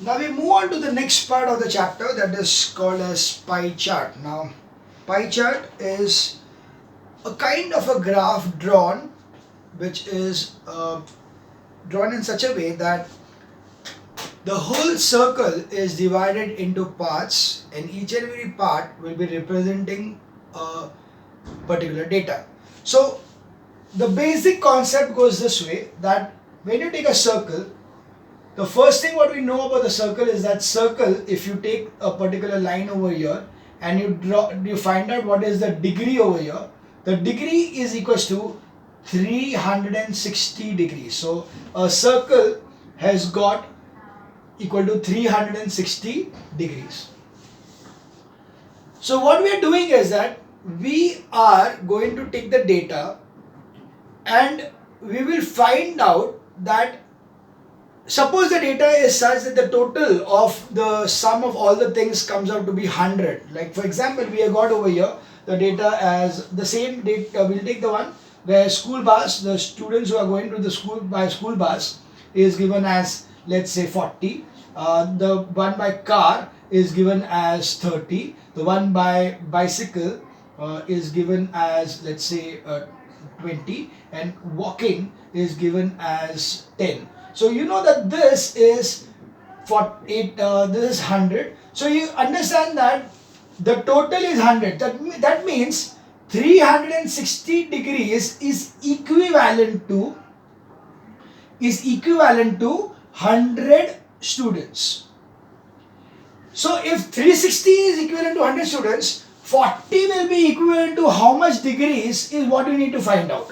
Now we move on to the next part of the chapter, that is called as pie chart. Now, pie chart is a kind of a graph drawn, which is drawn in such a way that the whole circle is divided into parts, and each and every part will be representing a particular data. So the basic concept goes this way, that when you take a circle, the first thing what we know about the circle is that circle, if you take a particular line over here and you find out what is the degree over here, the degree is equals to 360 degrees. So a circle has got equal to 360 degrees. So what we are doing is that we are going to take the data and we will find out that, suppose the data is such that the total of the sum of all the things comes out to be 100. Like for example, we have got over here the data as the same data. We'll take the one where school bus, the students who are going to the school by school bus is given as, let's say, 40. The one by car is given as 30. The one by bicycle is given as, let's say, 20, and walking is given as 10. So you know that this is for it. This is 100. So you understand that the total is 100. That means 360 degrees is equivalent to 100 students. So if 360 is equivalent to 100 students, 40 will be equivalent to how much degrees is what you need to find out.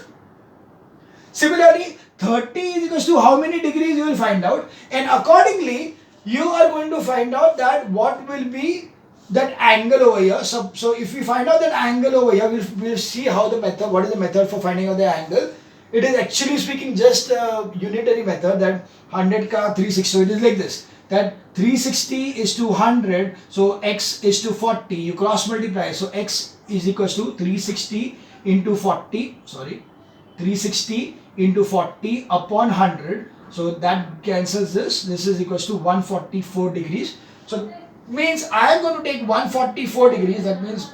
Similarly, 30 is equals to how many degrees you will find out, and accordingly you are going to find out that what will be that angle over here. So if we find out that angle over here, we'll see how the method, what is the method for finding out the angle. It is actually speaking just a unitary method, that 100 ka 360. So it is like this, that 360 is to 100, so x is to 40, you cross multiply, so x is equals to 360 into 40, 360 into 40 upon 100, so that cancels this is equals to 144 degrees. So means I am going to take 144 degrees, that means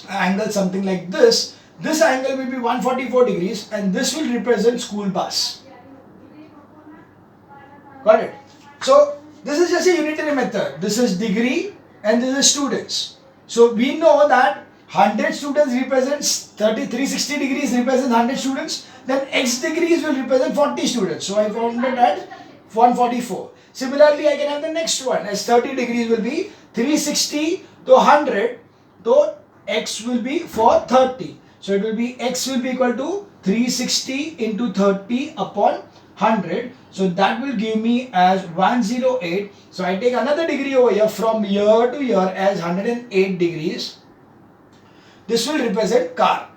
angle something like this angle will be 144 degrees, and this will represent school bus. Got it? So this is just a unitary method. This is degree and this is students. So we know that 100 students represents 360 degrees represents 100 students. Then x degrees will represent 40 students. So I found it at 144. Similarly, I can have the next one as 30 degrees will be 360 to 100. So x will be for 30. So it will be x will be equal to 360 into 30 upon 100. So that will give me as 108. So I take another degree over here from here to here as 108 degrees. This will represent car.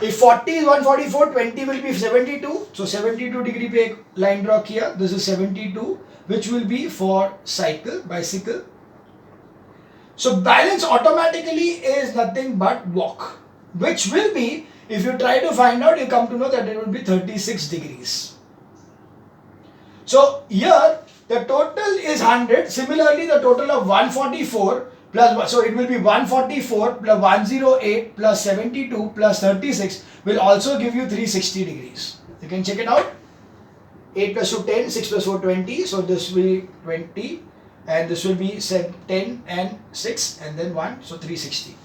If 40 is 144, 20 will be 72. So 72 degree पे line draw किया. This is 72, which will be for bicycle. So balance automatically is nothing but walk, which will be, if you try to find out, you come to know that it will be 36 degrees. So here the total is 100. Similarly, the total of 144 plus, so it will be 144 plus 108 plus 72 plus 36 will also give you 360 degrees. You can check it out. 8 plus 2 10, 6 plus 4 20. So this will be 20, and this will be 10 and 6 and then 1, so 360.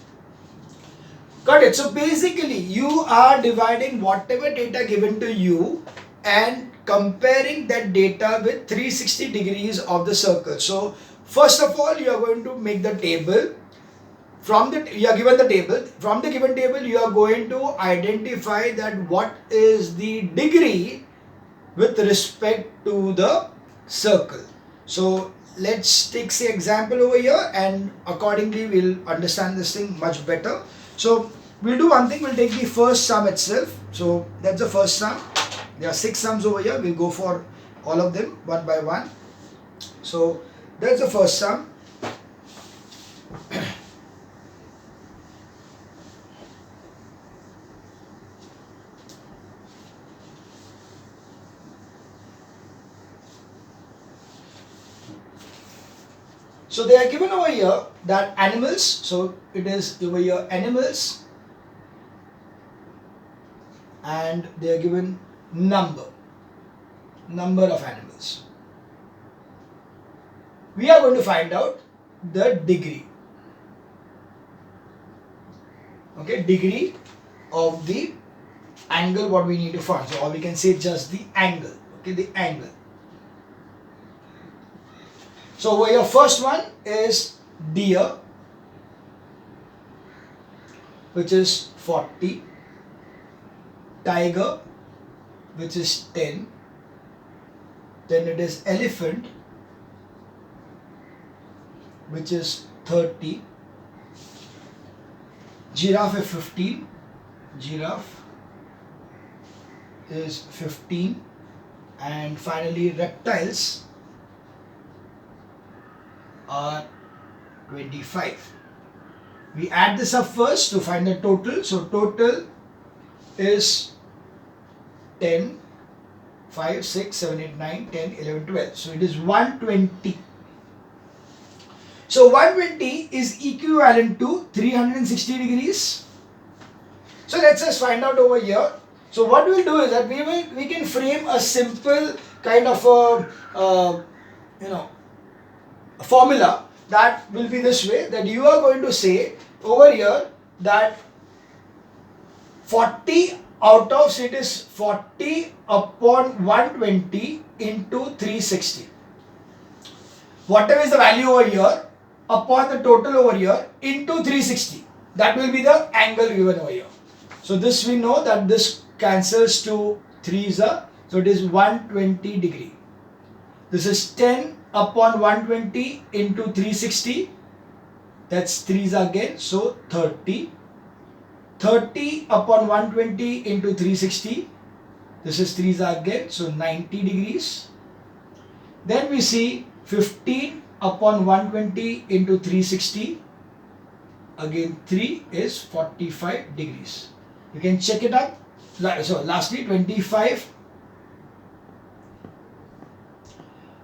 Got it? So basically you are dividing whatever data given to you and comparing that data with 360 degrees of the circle. So first of all, you are going to make the table. You are given the table. From the given table, you are going to identify that what is the degree with respect to the circle. So let's take say example over here, and accordingly we'll understand this thing much better. So we'll do one thing, we'll take the first sum itself. So that's the first sum. There are 6 sums over here. We'll go for all of them one by one. So that's the first sum. So they are given over here that animals, so it is over here animals, and they are given number of animals. We are going to find out the degree. Okay, degree of the angle what we need to find. So, or we can say just the angle. Okay, the angle. So over here, first one is deer, which is 40, tiger, which is 10, then it is elephant, which is 30, giraffe is 15, giraffe is 15, and finally reptiles are 25. We add this up first to find the total. So total is 10, 5, 6, 7, 8, 9, 10, 11, 12. So it is 120. So 120 is equivalent to 360 degrees. So let's just find out over here. So what we'll do is that we can frame a simple kind of a formula that will be this way, that you are going to say over here that 40 out of, so it is 40 upon 120 into 360. Whatever is the value over here upon the total over here into 360, that will be the angle given over here. So this we know that this cancels to 3's, so it is 120 degree. This is 10 upon 120 into 360, that's 3's again, so 30. 30 upon 120 into 360, this is 3's again, so 90 degrees. Then we see 15 upon 120 into 360, again 3 is 45 degrees. You can check it up. So lastly 25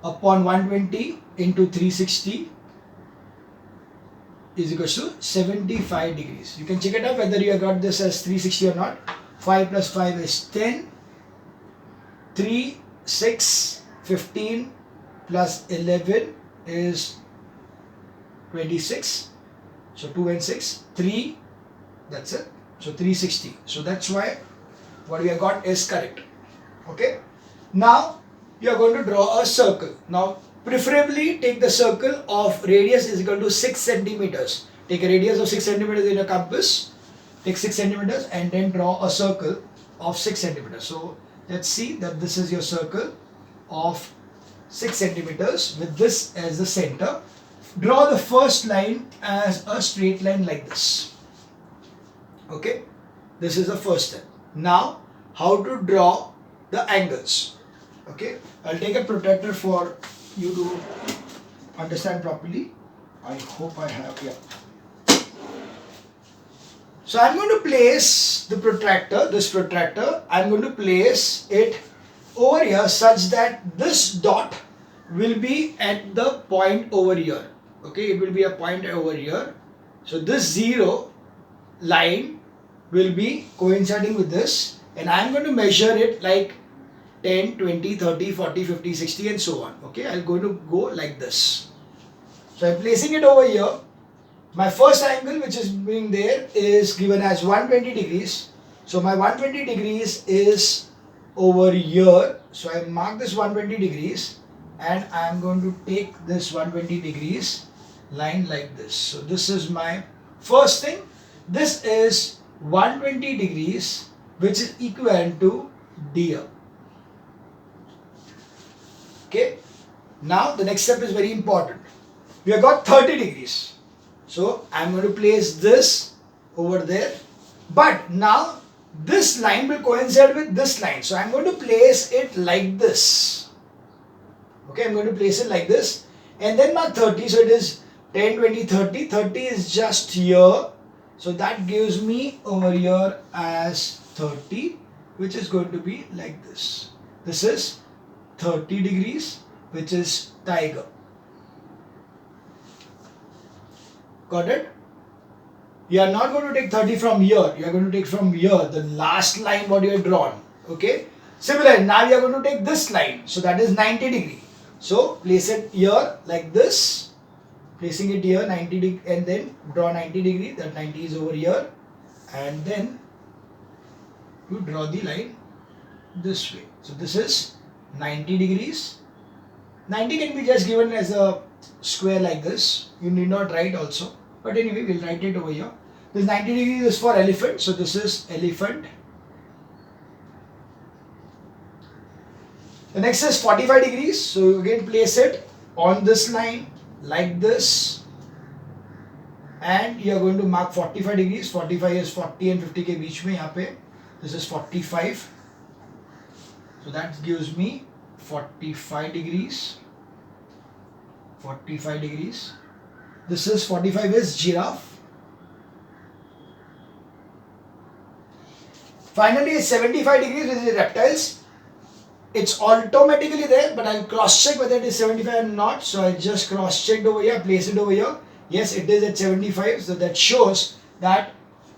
upon 120 into 360 is equal to 75 degrees. You can check it out whether you have got this as 360 or not. 5 plus 5 is 10. 3, 6, 15 plus 11 is 26. So 2 and 6, 3, that's it. So 360. So that's why what we have got is correct. Okay. Now you are going to draw a circle. Now preferably take the circle of radius is equal to 6 centimeters. Take a radius of 6 centimeters in a compass. Take 6 centimeters and then draw a circle of 6 centimeters. So let's see that this is your circle of 6 centimeters with this as the center. Draw the first line as a straight line like this. Okay, this is the first step. Now how to draw the angles. Okay, I'll take a protractor for you to understand properly. I hope I have, yeah. So I'm going to place the protractor, this protractor, I'm going to place it over here such that this dot will be at the point over here. Okay, it will be a point over here. So this 0 line will be coinciding with this, and I'm going to measure it like 10, 20, 30, 40, 50, 60 and so on. Okay, I'm going to go like this. So I'm placing it over here. My first angle which is being there is given as 120 degrees. So my 120 degrees is over here. So I mark this 120 degrees and I am going to take this 120 degrees line like this. So this is my first thing. This is 120 degrees which is equivalent to deer. Okay. Now the next step is very important. We have got 30 degrees. So I am going to place this over there. But now this line will coincide with this line. So I am going to place it like this. Okay, I am going to place it like this. And then my 30, so it is 10, 20, 30. 30 is just here. So that gives me over here as 30, which is going to be like this. This is 30 degrees, which is tiger. Got it? You are not going to take 30 from here. You are going to take from here, the last line what you have drawn. Okay. Similarly, now you are going to take this line. So that is 90 degree. So place it here like this. Placing it here 90 degree and then draw 90 degree. That 90 is over here. And then you draw the line this way. So this is 90 degrees. 90 can be just given as a square like this. You need not write also. But anyway, we'll write it over here. This 90 degrees is for elephant. So this is elephant. The next is 45 degrees. So you again place it on this line like this. And you are going to mark 45 degrees. 45 is 40 and 50 के बीच में यहाँ पे. This is 45. So that gives me 45 degrees. 45 degrees. This is 45 is giraffe. Finally, 75 degrees which is reptiles. It's automatically there, but I'll cross check whether it is 75 or not. So I just cross checked over here, place it over here. Yes, it is at 75. So that shows that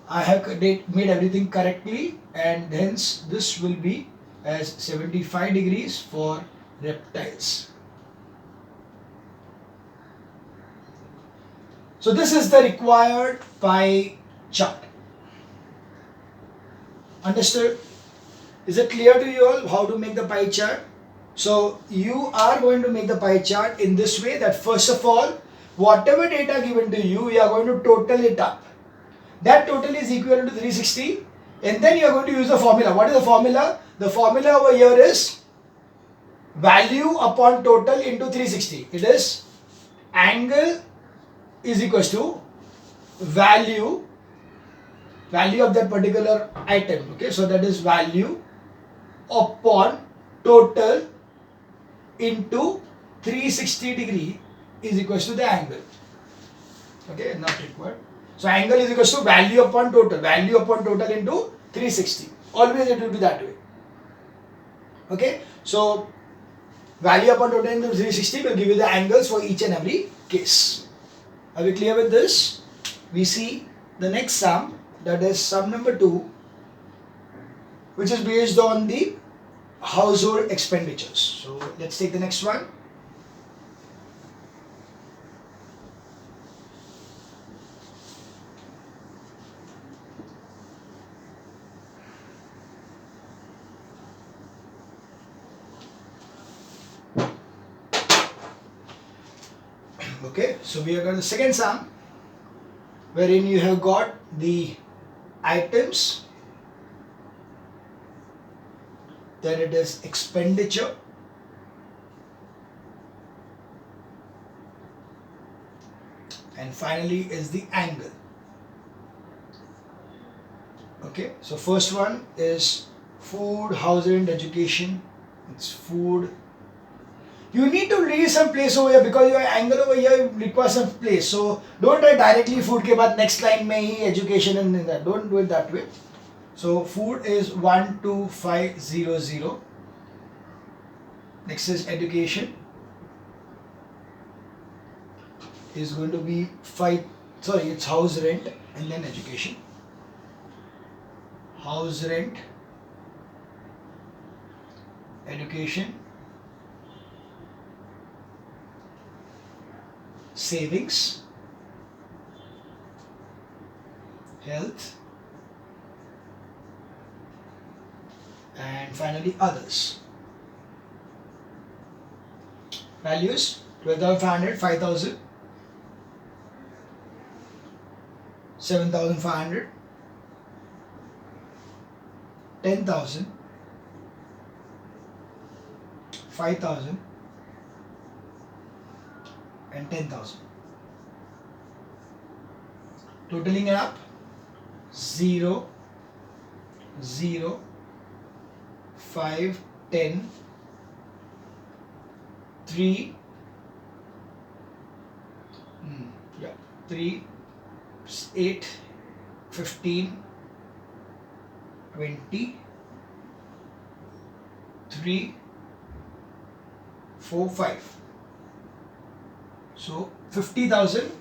I have made everything correctly, and hence this will be as 75 degrees for reptiles. So this is the required pie chart. Understood? Is it clear to you all how to make the pie chart? So you are going to make the pie chart in this way, that first of all, whatever data given to you, you are going to total it up. That total is equivalent to 360, and then you are going to use the formula. What is the formula? The formula over here is value upon total into 360. It is angle is equals to value of that particular item. Okay, so that is value upon total into 360 degree is equals to the angle. Okay, not required. So angle is equals to value upon total into 360. Always it will be that way. Okay, so value upon total into 360 will give you the angles for each and every case. Are we clear with this? We see the next sum, that is sum number 2, which is based on the household expenditures. So let's take the next one. Okay, so we have got the second sum, wherein you have got the items, then it is expenditure, and finally is the angle. Okay, so first one is food, housing and education. It's food. You need to leave some place over here because your angle over here requires some place. So don't write directly food के बाद next line में ही education and that. Don't do it that way. So food is 12500. Next is education. Is going to be it's house rent and then education. House rent, education, savings, health, and finally others. Values 12,500, 5,000, 7,500, 10,000, 5,000 and 10,000. Totaling it up 0, 0, 5, 10, 3, 3, 8, 15, 20, 3, 4, 5. So 50,000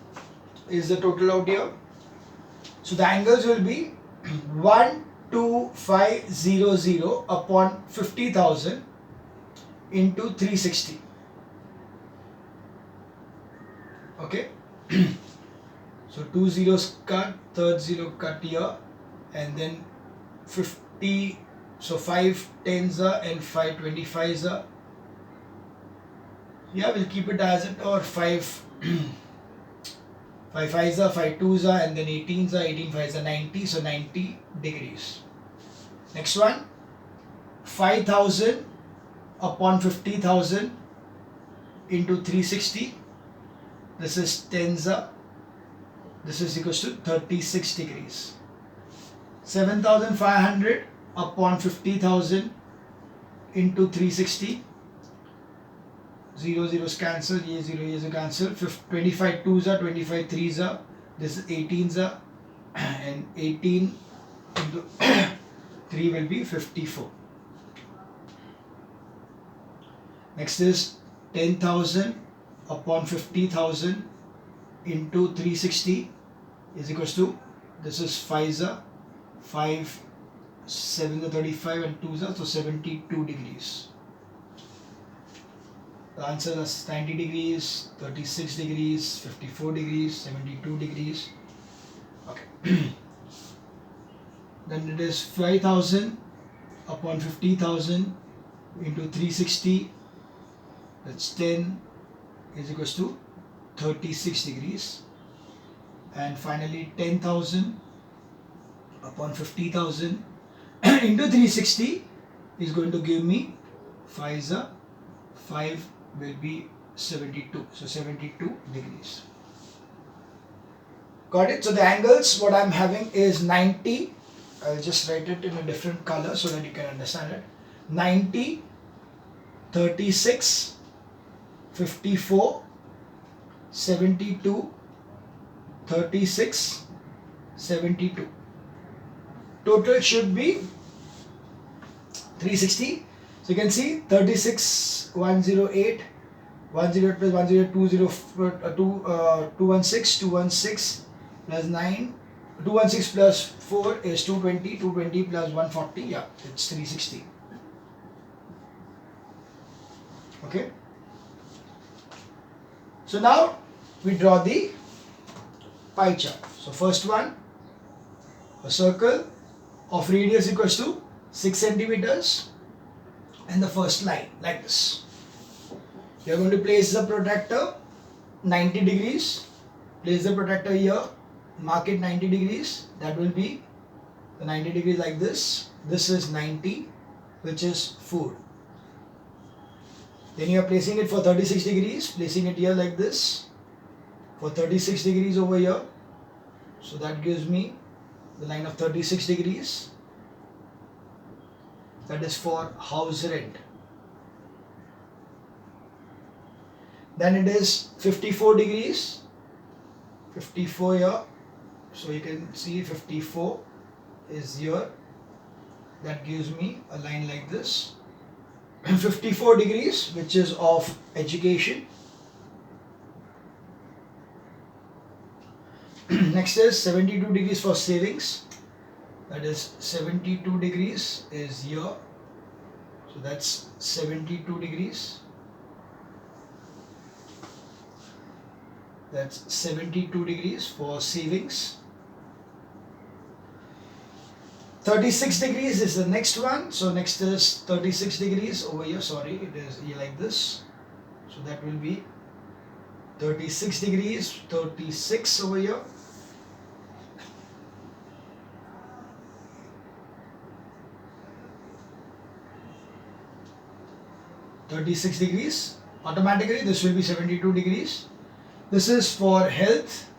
is the total out here. So the angles will be 12500 upon 50,000 into 360. Okay. So 2 zeros cut, third zero cut here, and then 50. So 5 tens are and 5 25s are. Yeah, we'll keep it as it, or 5 5 5s are, 5 2s are, and then 18s are, 18 5s are 90, so 90 degrees. Next one, 5,000 upon 50,000 into 360. This is tens are. This is equals to 36 degrees. 7,500 upon 50,000 into 360. 0 zeros cancel, ye 0 years cancel. 25 2s are, 25 3s are. This is 18s are, and 18 into 3 will be 54. Next is 10,000 upon 50,000 into 360 is equals to, this is 5s are, 5 7s are 35 and 2s are, so 72 degrees. The answer is 90 degrees, 36 degrees, 54 degrees, 72 degrees. Okay. Then it is 5,000 upon 50,000 into 360. That's 10 is equals to 36 degrees. And finally 10,000 upon 50,000 into 360 is going to give me 5 will be 72. So 72 degrees. Got it? So the angles what I'm having is 90. I'll just write it in a different color so that you can understand it. 90, 36, 54, 72, 36, 72. Total should be 360. So you can see 36, 108, 108 plus 108, 216 plus 9, 216 plus 4 is 220, 220 plus 140, yeah, it's 360. Okay. So now we draw the pie chart. So first one, a circle of radius equals to 6 centimeters, and the first line like this. You are going to place the protractor 90 degrees. Place the protractor here, mark it 90 degrees. That will be the 90 degrees like this. This is 90, which is food. Then you are placing it for 36 degrees, placing it here like this, for 36 degrees over here. So that gives me the line of 36 degrees. That is for house rent. Then it is 54 degrees, 54 here. So you can see 54 is here. That gives me a line like this. 54 degrees, which is of education. Next is 72 degrees for savings. That is 72 degrees is here. So that's 72 degrees. That's 72 degrees for savings. 36 degrees is the next one. So next is 36 degrees over here. Sorry, it is here like this. So that will be 36 degrees, 36 over here. (36 degrees). Automatically this will be 72 degrees. This is for health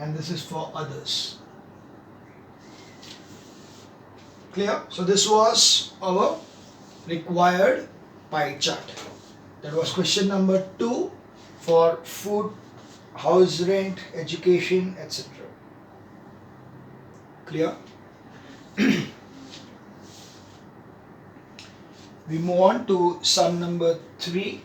and this is for others. Clear? So this was our required pie chart. That was question number 2 for food, house rent, education, etc. Clear? We move on to sum number 3.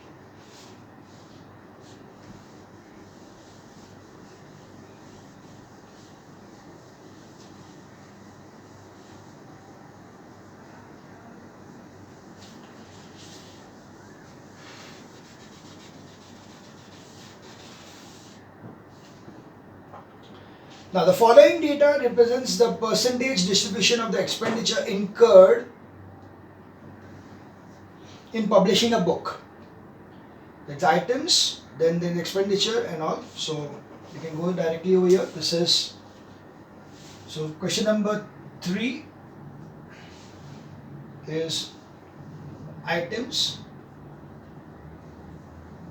Now the following data represents the percentage distribution of the expenditure incurred in publishing a book. That's items, then the expenditure and all. So you can go directly over here. This is, so question number 3 is items,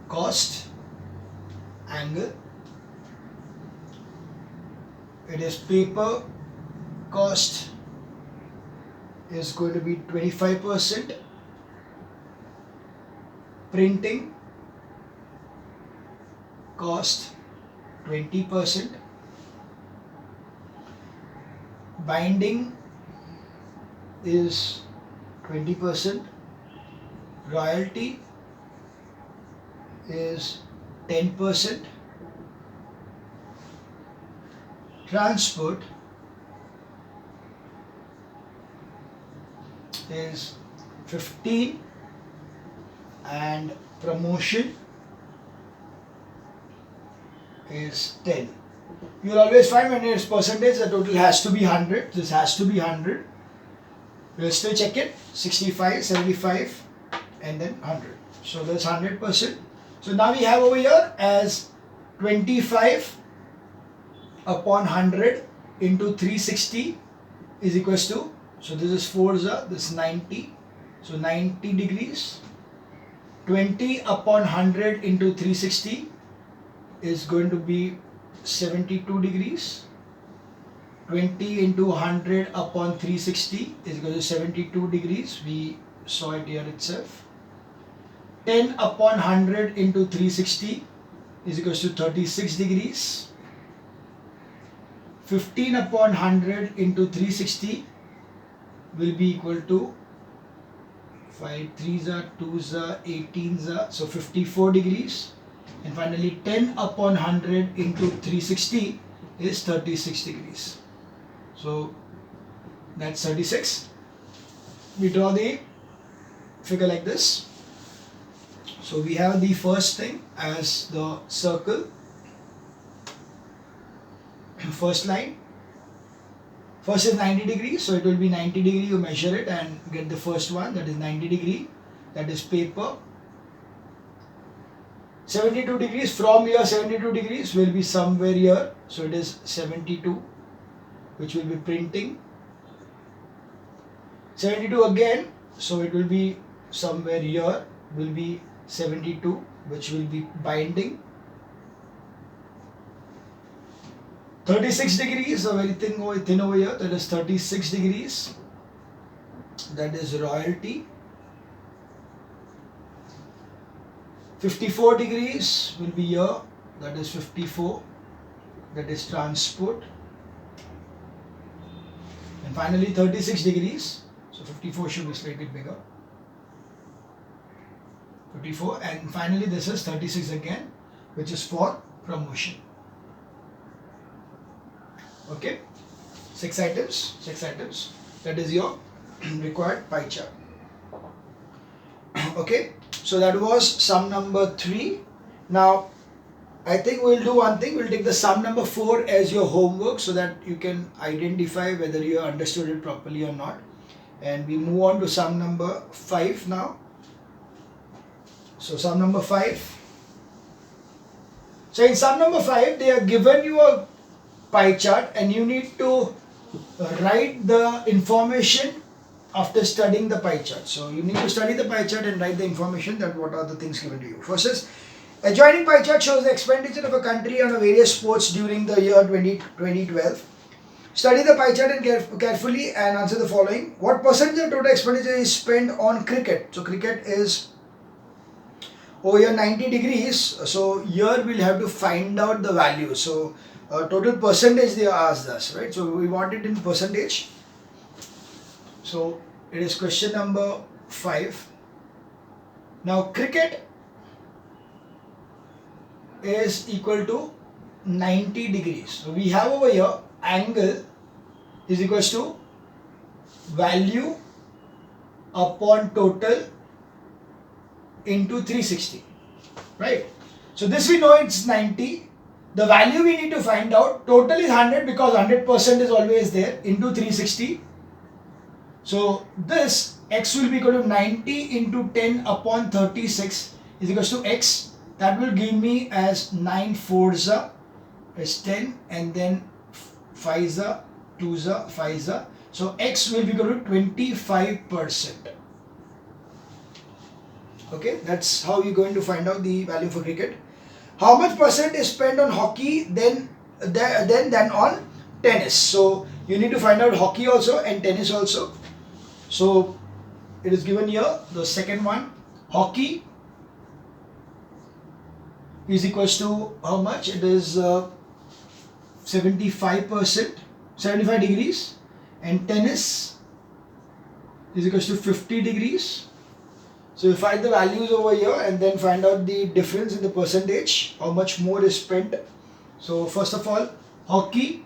cost, angle. It is paper cost is going to be 25%, printing cost 20%, binding is 20%, royalty is 10%, transport is 15, and promotion is 10. You will always find when it's percentage, the total has to be 100. This has to be 100. We'll still check it. 65, 75, and then 100. So that's 100%. So now we have over here as 25 upon 100 into 360 is equals to, so this is 4 this is 90. So 90 degrees. 20 upon 100 into 360 is going to be 72 degrees. 20 into 100 upon 360 is equal to 72 degrees. We saw it here itself. 10 upon 100 into 360 is equal to 36 degrees. 15 upon 100 into 360 will be equal to 5 3s are 2s are 18s are, so 54 degrees. And finally 10 upon 100 into 360 is 36 degrees. So that's 36. We draw the figure like this. So we have the first thing as the circle, first line. First is 90 degrees, so it will be 90 degree, you measure it and get the first one, that is 90 degree, that is paper. 72 degrees, from here 72 degrees will be somewhere here, so it is 72, which will be printing. 72 again, so it will be somewhere here, will be 72, which will be binding. 36 degrees, a very thin over here, that is 36 degrees, that is royalty. 54 degrees will be here, that is 54, that is transport. And finally 36 degrees, so 54 should be slightly bigger. 54, and finally this is 36 again, which is for promotion. Okay, 6 items, that is your required pie chart. Okay, so that was sum number 3. Now I think we'll do one thing, we'll take the sum number 4 as your homework so that you can identify whether you understood it properly or not. And we move on to sum number 5 now. So sum number 5. So in sum number 5, they have given you a pie chart and you need to write the information after studying the pie chart. So you need to study the pie chart and write the information that what are the things given to you. First is, adjoining pie chart shows the expenditure of a country on various sports during the year 2012. Study the pie chart and carefully and answer the following. What percentage of total expenditure is spent on cricket? So cricket is over here 90 degrees. So here we'll have to find out the value. So total percentage they asked us, right? So we want it in percentage. So it is question number 5. Now cricket is equal to 90 degrees. So we have over here angle is equals to value upon total into 360, right? So this we know it's 90. the value we need to find out, total is 100 because 100% is always there, into 360. So this x will be equal to 90 into 10 upon 36 is equals to x. That will give me as 9 fours is 10, and then 5s 2s 5s. So x will be equal to 25%. Okay, that's how you're going to find out the value for cricket. How much percent is spent on hockey than on tennis? So you need to find out hockey also and tennis also. So it is given here, the second one, hockey is equals to how much? It is 75%, 75 degrees, and tennis is equals to 50 degrees. So you find the values over here and then find out the difference in the percentage, how much more is spent. So first of all, hockey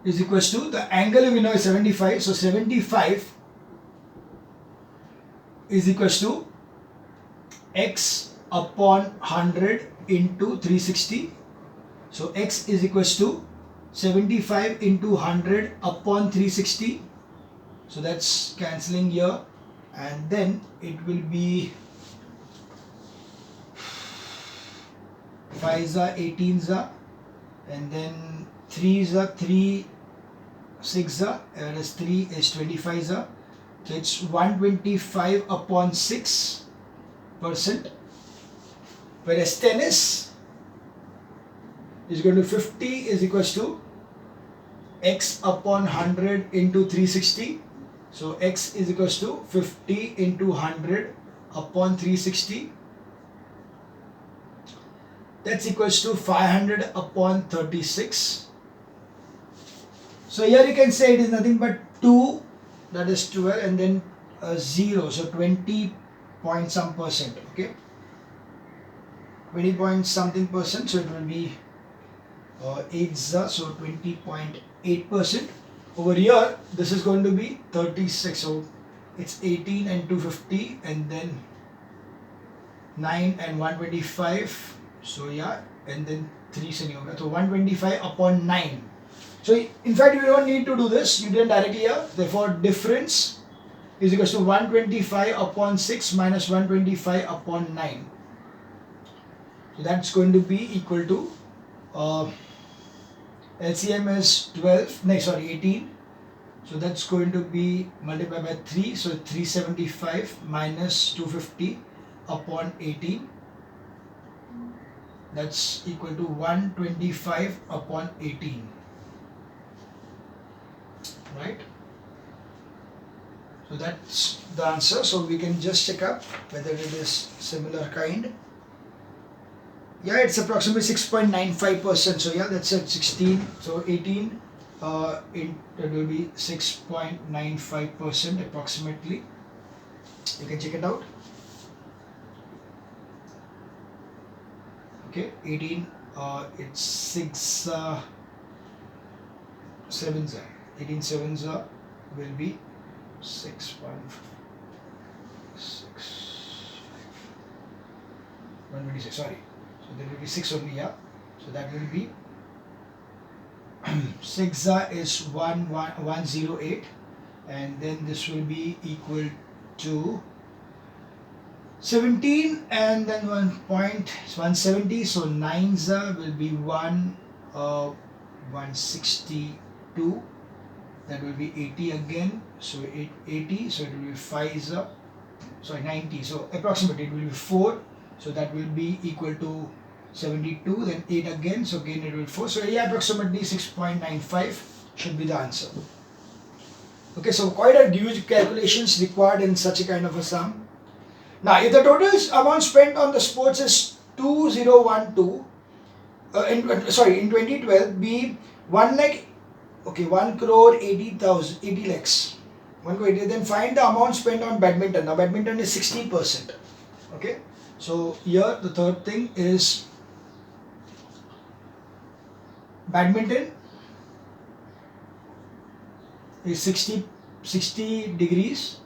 is equals to, the angle we know is 75, so 75 is equals to x upon 100 into 360. So x is equals to 75 into 100 upon 360. So that's cancelling here, and then it will be 5s 18s, and then 3s 3 6s, whereas 3 is 25s. So it's 125 upon 6%, whereas tennis is going to 50 is equals to x upon 100 into 360. So x is equals to 50 into 100 upon 360. That's equals to 500 upon 36. So here you can say it is nothing but 2, that is 12, and then 0, so 20 point some percent. Okay, 20 point something percent, so it will be 8, so 20.8%. Over here, this is going to be 36, so it's 18 and 250, and then 9 and 125. So yeah, and then 3 se nahi hoga, so 125 upon 9. So in fact, you don't need to do this, you did directly here. Therefore, difference is equals to 125 upon 6 minus 125 upon 9. So that's going to be equal to LCM is 18. So that's going to be multiplied by 3. So 375 minus 250 upon 18. That's equal to 125 upon 18. Right? So that's the answer. So we can just check up whether it is similar kind. Yeah, it's approximately 6.95%. So yeah, that's at 16. So 18, it will be 6.95% approximately. You can check it out. Okay, 18, it's 6 sevens. 18 sevens will be 6 126. Sorry. So there will be 6 only, yeah. So that will be 6 is 108, and then this will be equal to 17, and then 170. So 9s will be 162. That will be 80 again. So 80. So it will be 5s. Sorry, 90. So approximately it will be 4. So that will be equal to 72. Then 8 again. So again it will be 4. So yeah, approximately 6.95 should be the answer. Okay, so quite a huge calculations required in such a kind of a sum. Now, if the total amount spent on the sports is 2012, in 2012, be 1 lakh, okay, 1 crore 80 lakhs, 1 crore 80, then find the amount spent on badminton. Now, badminton is 60%. Okay, so here the third thing is badminton is 60 degrees.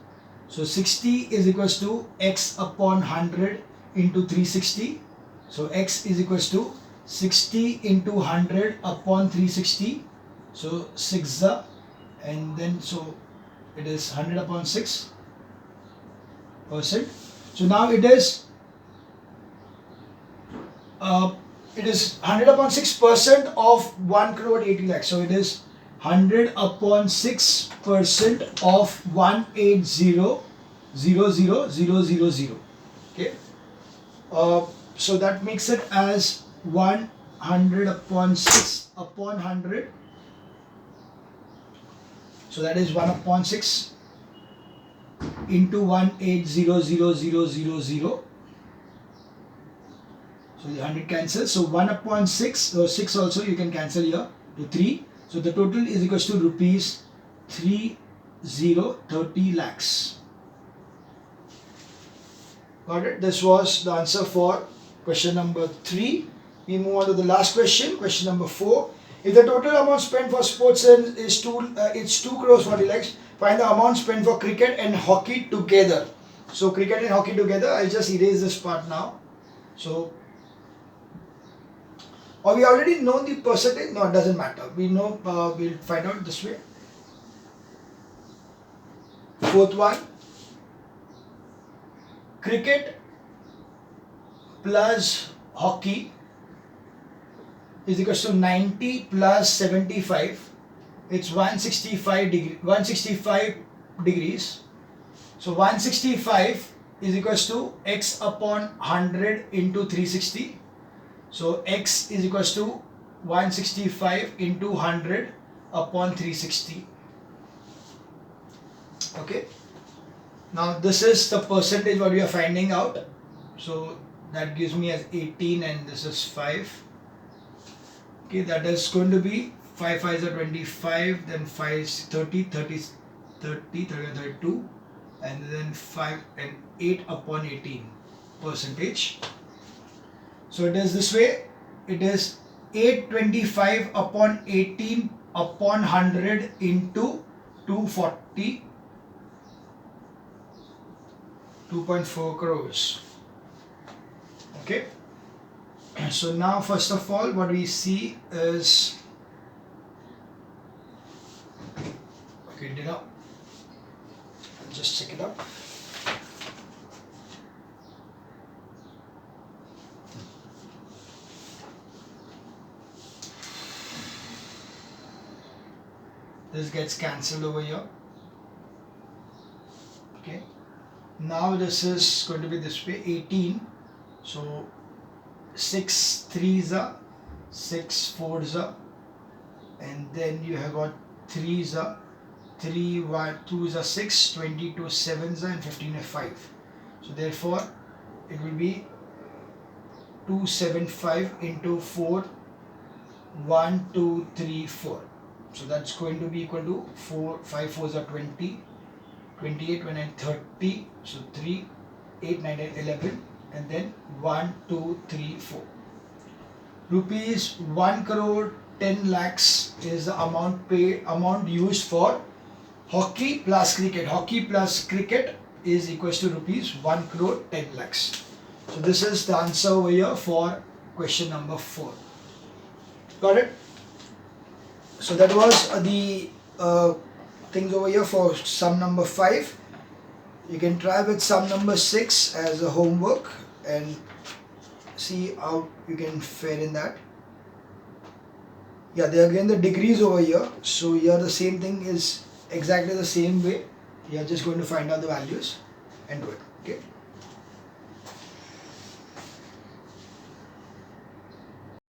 So 60 is equals to x upon 100 into 360. So x is equals to 60 into 100 upon 360. So 6 and then so it is 100 upon 6%. So now it is 100 upon 6% of 1 crore 80 lakhs. So it is 100 upon 6% of 180,000,000. Okay. So that makes it as 100 upon 6 upon 100. So that is 1 upon 6 into 180,000,000. So the 100 cancels. So 1 upon 6, or 6 also you can cancel here to 3. So the total is equals to rupees 30 lakhs. Got it? This was the answer for question number 3. We move on to the last question, question number 4. If the total amount spent for sports is 2 crores 40 lakhs, find the amount spent for cricket and hockey together. So cricket and hockey together, I'll just erase this part now. So, or we already know the percentage, no, it doesn't matter. We know, we'll find out this way. Fourth one, cricket plus hockey is equals to 90 plus 75. It's 165 degrees. So 165 is equals to x upon 100 into 360. So x is equals to 165 into 100 upon 360. Okay. Now this is the percentage what we are finding out. So that gives me as 18 and this is 5. Okay, that is going to be 5 5s are 25, then 5 is 30, 30, 30, 32, and then 5 and 8 upon 18 percentage. So it is this way. It is 825 upon 18 upon 100 into 240, 2.4 crores. Okay. So now first of all what we see is, okay, I'll just check it up. This gets cancelled over here. Okay. Now this is going to be this way, 18. So 6 3s are 6 4s are, and then you have got 3s are 3 1 2s are 6, 22 7s are, and 15 are 5. So therefore it will be 275 into 4, 1 2 3 4. So that's going to be equal to 4 5 4s are 20, 28 29 30. So 3 8 9 10 11. And then 1 2 3 4. Rupees 1 crore 10 lakhs is the amount used for hockey plus cricket. Hockey plus cricket is equals to rupees 1 crore 10 lakhs. So this is the answer over here for question number 4. Got it? So that was the things over here for sum number 5. You can try with sum number 6 as a homework and see how you can fare in that. Yeah, there again the degrees over here. So here the same thing is exactly the same way. You are just going to find out the values and do it. Okay.